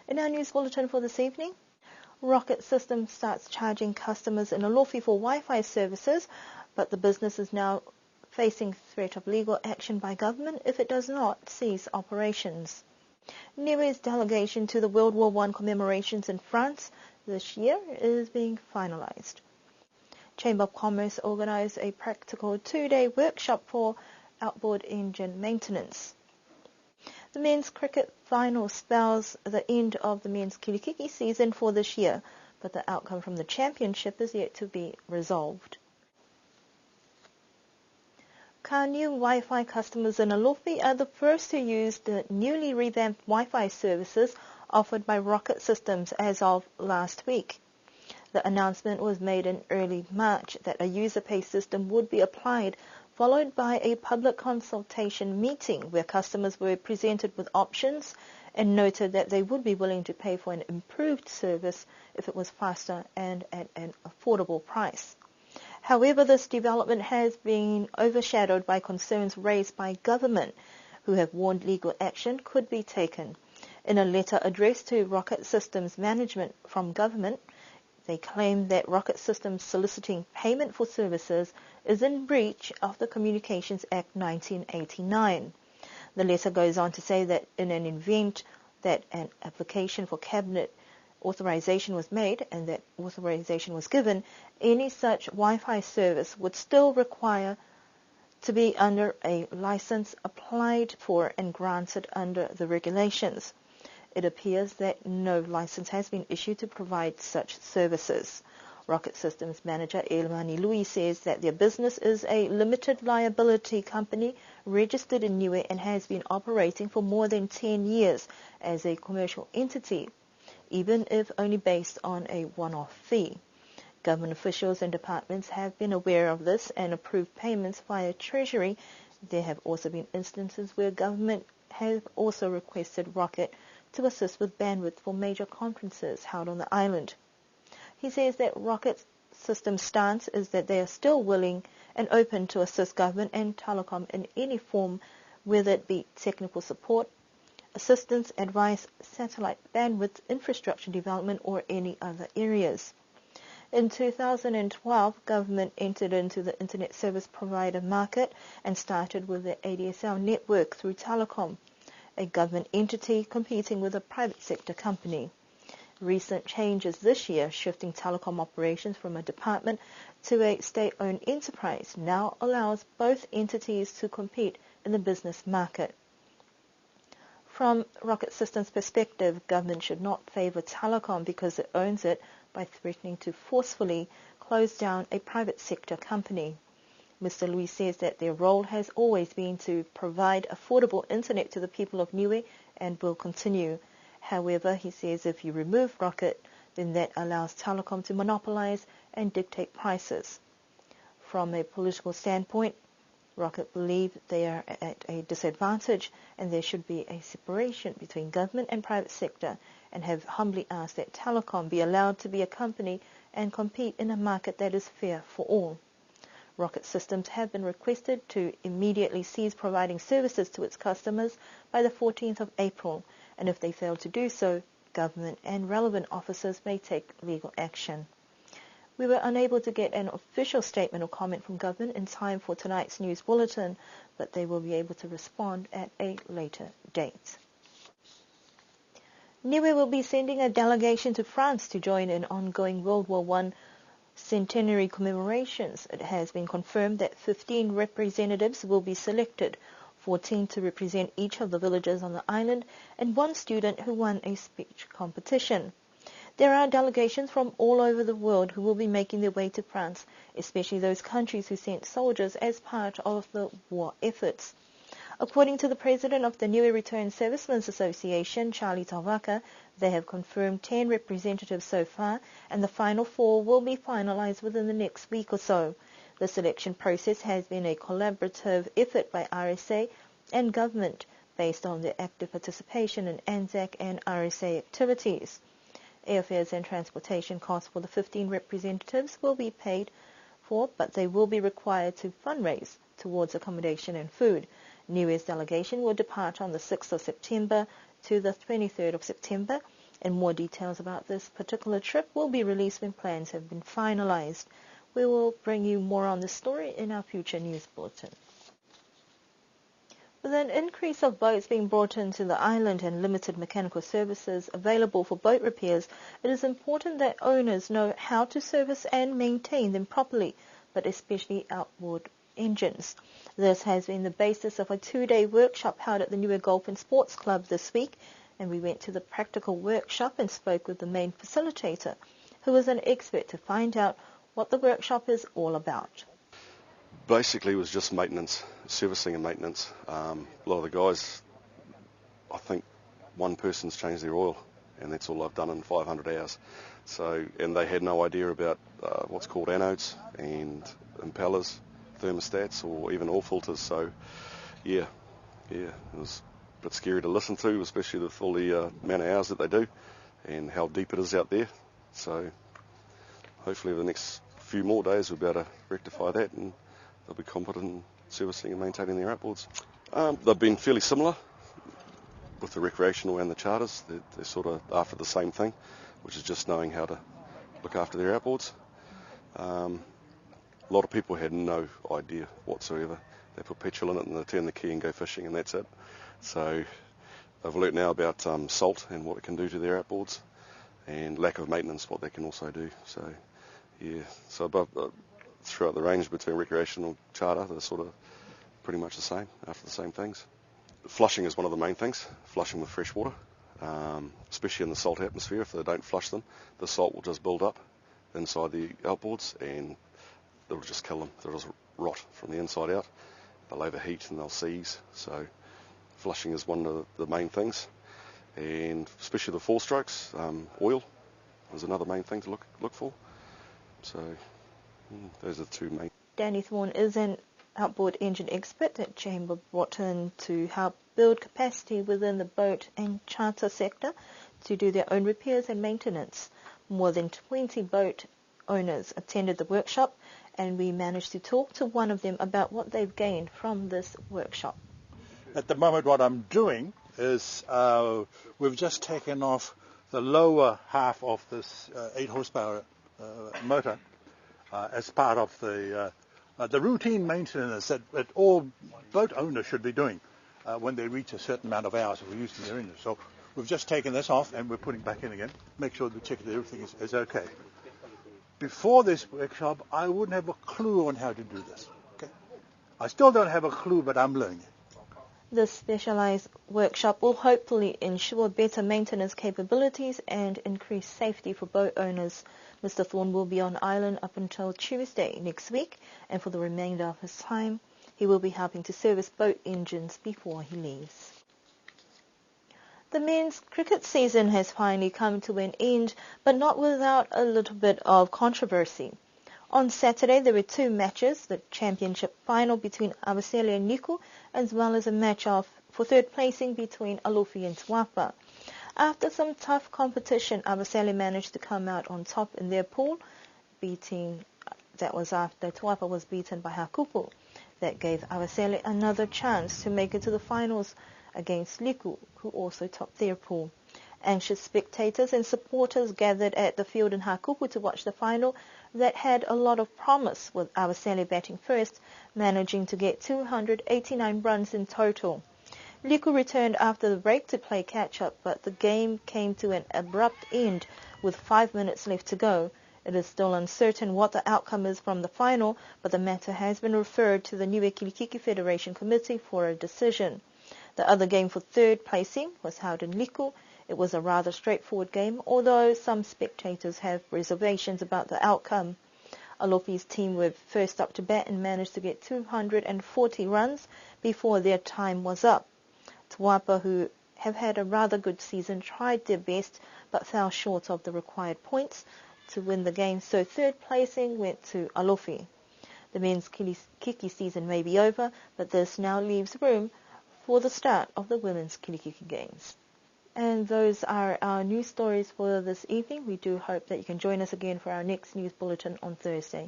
In our news bulletin for this evening, Rocket Systems starts charging customers in Alofi for Wi-Fi services, but the business is now facing threat of legal action by government if it does not cease operations. Niue's delegation to the World War I commemorations in France this year is being finalized. Chamber of Commerce organized a practical 2-day workshop for outboard engine maintenance. The men's cricket final spells the end of the men's kirikiki season for this year, but the outcome from the championship is yet to be resolved. Ka new Wi-Fi customers in Alofi are the first to use the newly revamped Wi-Fi services offered by Rocket Systems as of last week. The announcement was made in early March that a user-pay system would be applied, followed by a public consultation meeting where customers were presented with options and noted that they would be willing to pay for an improved service if it was faster and at an affordable price. However, this development has been overshadowed by concerns raised by government, who have warned legal action could be taken. In a letter addressed to Rocket Systems management from government, they claim that Rocket Systems soliciting payment for services is in breach of the Communications Act 1989. The letter goes on to say that in an event that an application for cabinet authorization was made and that authorization was given, any such Wi-Fi service would still require to be under a license applied for and granted under the regulations. It appears that no license has been issued to provide such services. Rocket Systems manager Elmani Lui says that their business is a limited liability company registered in Niue and has been operating for more than 10 years as a commercial entity, even if only based on a one-off fee. Government officials and departments have been aware of this and approved payments via Treasury. There have also been instances where government has also requested Rocket to assist with bandwidth for major conferences held on the island. He says that Rocket Systems' stance is that they are still willing and open to assist government and telecom in any form, whether it be technical support, assistance, advice, satellite bandwidth, infrastructure development, or any other areas. In 2012, government entered into the internet service provider market and started with the ADSL network through telecom, a government entity competing with a private sector company. Recent changes this year, shifting telecom operations from a department to a state-owned enterprise, now allows both entities to compete in the business market. From Rocket Systems' perspective, government should not favor telecom because it owns it by threatening to forcefully close down a private sector company. Mr. Louis says that their role has always been to provide affordable internet to the people of Niue and will continue. However, he says if you remove Rocket, then that allows telecom to monopolize and dictate prices. From a political standpoint, Rocket believe they are at a disadvantage and there should be a separation between government and private sector, and have humbly asked that telecom be allowed to be a company and compete in a market that is fair for all. Rocket Systems have been requested to immediately cease providing services to its customers by the 14th of April, and if they fail to do so, government and relevant officers may take legal action. We were unable to get an official statement or comment from government in time for tonight's news bulletin, but they will be able to respond at a later date. Niue will be sending a delegation to France to join in ongoing World War I centenary commemorations. It has been confirmed that 15 representatives will be selected, 14 to represent each of the villages on the island, and one student who won a speech competition. There are delegations from all over the world who will be making their way to France, especially those countries who sent soldiers as part of the war efforts. According to the president of the Niue Returned Servicemen's Association, Charlie Tawaka, they have confirmed 10 representatives so far, and the final 4 will be finalized within the next week or so. The selection process has been a collaborative effort by RSA and government, based on their active participation in ANZAC and RSA activities. Airfares and transportation costs for the 15 representatives will be paid for, but they will be required to fundraise towards accommodation and food. Niue's delegation will depart on the 6th of September to the 23rd of September, And more details about this particular trip will be released when plans have been finalised. We will bring you more on this story in our future news bulletin. With an increase of boats being brought into the island and limited mechanical services available for boat repairs, it is important that owners know how to service and maintain them properly, but especially outboard engines. This has been the basis of a 2-day workshop held at the Niue Golf and Sports Club this week, and we went to the practical workshop and spoke with the main facilitator, who is an expert, to find out what the workshop is all about. Basically, it was just maintenance, servicing and maintenance. A lot of the guys, I think one person's changed their oil, and that's all I've done in 500 hours. So, and they had no idea about what's called anodes and impellers, thermostats, or even oil filters. So, yeah, it was a bit scary to listen to, especially with all the amount of hours that they do and how deep it is out there. So, hopefully, the next few more days we'll be able to rectify that, and they'll be competent in servicing and maintaining their outboards. They've been fairly similar with the recreational and the charters. They're sort of after the same thing, which is just knowing how to look after their outboards. A lot of people had no idea whatsoever. They put petrol in it and they turn the key and go fishing, and that's it. So they've learnt now about salt and what it can do to their outboards, and lack of maintenance, what they can also do. So yeah, so above throughout the range between recreational and charter, they're sort of pretty much the same, after the same things. Flushing is one of the main things, flushing with fresh water, especially in the salt atmosphere. If they don't flush them, the salt will just build up inside the outboards and it'll just kill them. They'll just rot from the inside out. They'll overheat and they'll seize. So flushing is one of the main things, and especially the four strokes, oil is another main thing to look for. So those are the two main. Danny Thorne is an outboard engine expert that Chamber brought in to help build capacity within the boat and charter sector to do their own repairs and maintenance. More than 20 boat owners attended the workshop, and we managed to talk to one of them about what they've gained from this workshop. At the moment, what I'm doing is we've just taken off the lower half of this 8 horsepower motor as part of the routine maintenance that all boat owners should be doing when they reach a certain amount of hours of using their engine. So we've just taken this off and we're putting back in again, make sure we check that everything is okay. Before this workshop, I wouldn't have a clue on how to do this. Okay? I still don't have a clue, but I'm learning. This specialized workshop will hopefully ensure better maintenance capabilities and increase safety for boat owners. Mr. Thorne will be on island up until Tuesday next week, and for the remainder of his time, he will be helping to service boat engines before he leaves. The men's cricket season has finally come to an end, but not without a little bit of controversy. On Saturday, there were 2 matches, the championship final between Awasele and Niku, as well as a match for third placing between Alofi and Tuapa. After some tough competition, Awasele managed to come out on top in their pool, that was after Tuapa was beaten by Hakupu. That gave Awasele another chance to make it to the finals against Liku, who also topped their pool. Anxious spectators and supporters gathered at the field in Hakupu to watch the final that had a lot of promise, with Awasele batting first, managing to get 289 runs in total. Liku returned after the break to play catch-up, but the game came to an abrupt end with 5 minutes left to go. It is still uncertain what the outcome is from the final, but the matter has been referred to the Niue Kilikiki Federation Committee for a decision. The other game for third placing was held in Liku. It was a rather straightforward game, although some spectators have reservations about the outcome. Alofi's team were first up to bat and managed to get 240 runs before their time was up. Tuapa, who have had a rather good season, tried their best but fell short of the required points to win the game, so third placing went to Alofi. The men's Kilikiki season may be over, but this now leaves room for the start of the women's Kilikiki games. And those are our news stories for this evening. We do hope that you can join us again for our next news bulletin on Thursday.